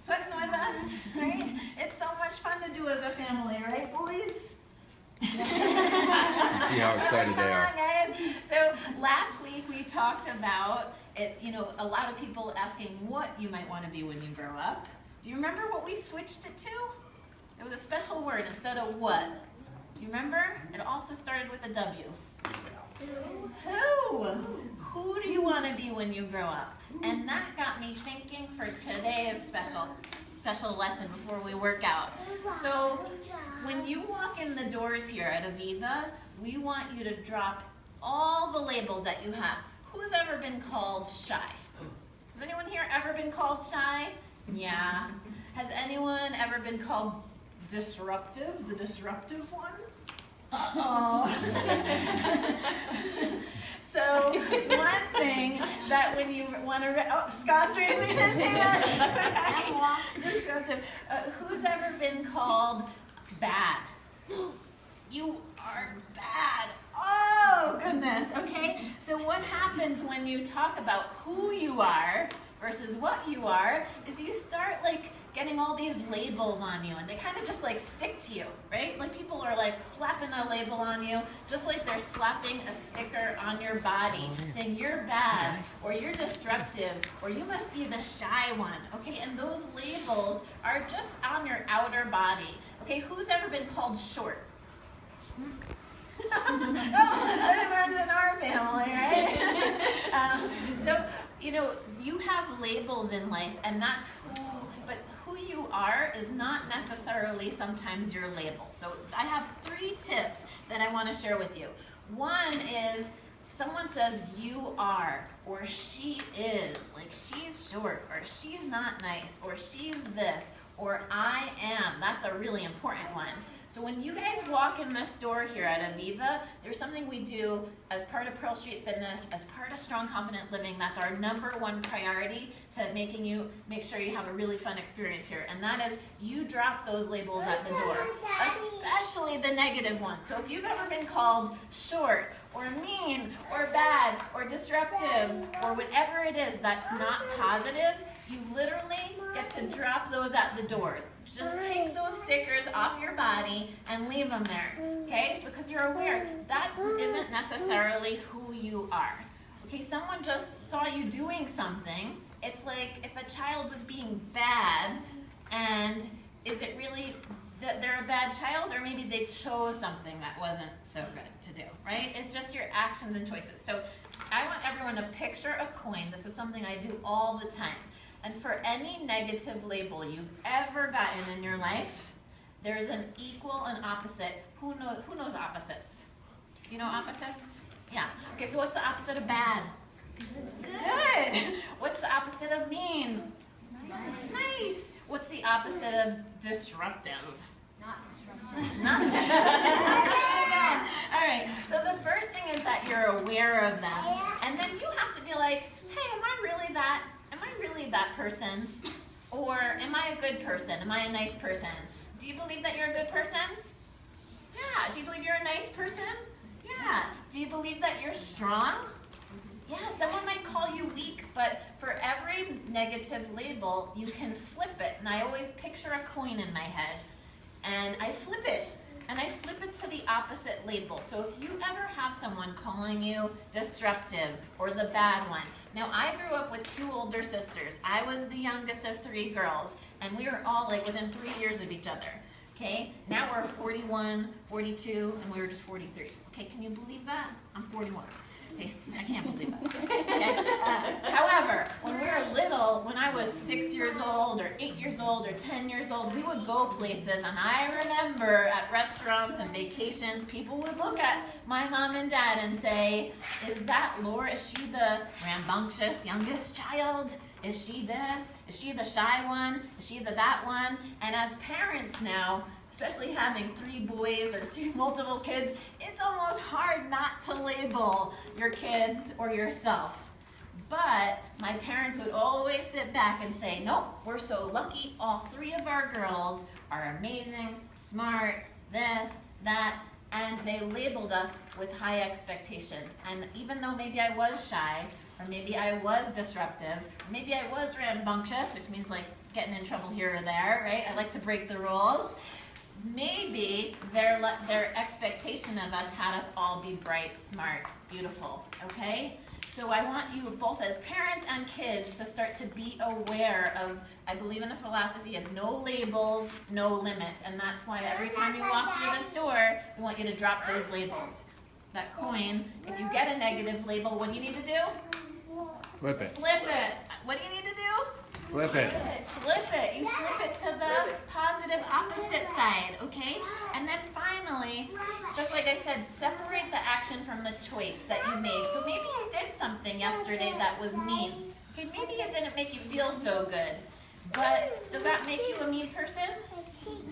Sweating with us, right? It's so much fun to do as a family, right, boys? See how excited they are. Come on, guys. So last week we talked about it. You know, a lot of people asking what you might want to be when you grow up. Do you remember what we switched it to? It was a special word instead of what. Do you remember? It also started with a W. Who? Who do you want to be when you grow up? And that got me thinking for today's special lesson before we work out. So when you walk in the doors here at Aviva, we want you to drop all the labels that you have. Who's ever been called shy? Has anyone here ever been called shy? Yeah. Has anyone ever been called disruptive? The disruptive one? Uh-oh. So one thing that when you want to, Scott's raising his hand. Disruptive. Who's ever been called bad? You are bad. Oh, goodness. Okay. So what happens when you talk about who you are versus what you are is you start like getting all these labels on you and they kind of just like stick to you, right? Like people are like slapping a label on you just like they're slapping a sticker on your body saying you're bad or you're disruptive or you must be the shy one, okay? And those labels are just on your outer body, okay? Who's ever been called short? That runs in our family, right? So, you know, you have labels in life and that's but who you are is not necessarily sometimes your label. So I have 3 tips that I want to share with you. One is someone says you are or she is, like she's short or she's not nice or she's this or I am. That's a really important one. So when you guys walk in this door here at Aviva, there's something we do as part of Pearl Street Fitness, as part of Strong Confident Living. That's our #1 priority to make sure you have a really fun experience here. And that is you drop those labels at the door, especially the negative ones. So if you've ever been called short or mean or bad or disruptive or whatever it is that's not positive, you literally get to drop those at the door. Just take those stickers off your body and leave them there, okay? Because you're aware that isn't necessarily who you are. Okay, someone just saw you doing something. It's like if a child was being bad, and is it really that they're a bad child, or maybe they chose something that wasn't so good to do, right? It's just your actions and choices. So I want everyone to picture a coin. This is something I do all the time. And for any negative label you've ever gotten in your life, there's an equal and opposite. Who knows opposites? Do you know opposites? Yeah. Okay, so what's the opposite of bad? Good. What's the opposite of mean? Nice. What's the opposite of disruptive? Not disruptive. Not disruptive. All right, so the first thing is that you're aware of them. And then you have to be like, hey, am I really that person? Or am I a good person? Am I a nice person? Do you believe that you're a good person? Yeah. Do you believe you're a nice person? Yeah. Do you believe that you're strong? Yeah, someone might call you weak, but for every negative label, you can flip it. And I always picture a coin in my head, and I flip it. And I flip it to the opposite label. So if you ever have someone calling you disruptive or the bad one. Now I grew up with 2 older sisters. I was the youngest of 3 girls, and we were all like within 3 years of each other. Okay, now we're 41, 42, and we were just 43. Okay, can you believe that? I'm 41. Okay, I can't believe that. Okay? However, when we were little, when I was 6 years old or 8 years old or 10 years old, we would go places, and I remember at restaurants and vacations, people would look at my mom and dad and say, is that Laura? Is she the rambunctious youngest child? Is she this? Is she the shy one? Is she the that one? And as parents now, especially having 3 boys or 3 multiple kids, it's almost hard not to label your kids or yourself. But my parents would always sit back and say, nope, we're so lucky. All 3 of our girls are amazing, smart, this, that, and they labeled us with high expectations. And even though maybe I was shy, or maybe I was disruptive, or maybe I was rambunctious, which means like getting in trouble here or there, right? I like to break the rules. Maybe their expectation of us had us all be bright, smart, beautiful, okay? So I want you both as parents and kids to start to be aware of, I believe in the philosophy of no labels, no limits. And that's why every time you walk through this door, we want you to drop those labels. That coin, if you get a negative label, what do you need to do? Flip it. Flip it. What do you need to do? Flip it. Flip it. You flip it to the positive opposite side, okay? And then finally, just like I said, separate the action from the choice that you made. So maybe you did something yesterday that was mean. Okay, maybe it didn't make you feel so good. But does that make you a mean person?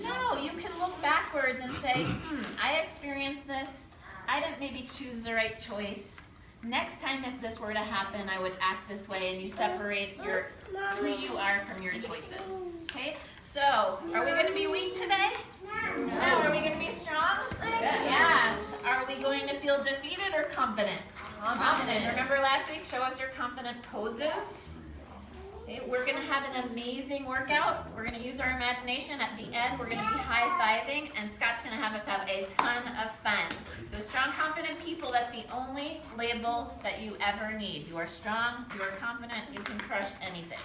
No, you can look backwards and say, I experienced this. I didn't maybe choose the right choice. Next time if this were to happen, I would act this way, and you separate who you are from your choices. Okay? So, are we going to be weak today? No. Are we going to be strong? Yes. Are we going to feel defeated or confident? Confident. Remember last week, show us your confident poses. Okay, we're going to have an amazing workout. We're going to use our imagination. At the end, we're going to be high-fiving, and Scott's going to have us have a ton of fun. So strong, confident people, that's the only label that you ever need. You are strong, you are confident, you can crush anything.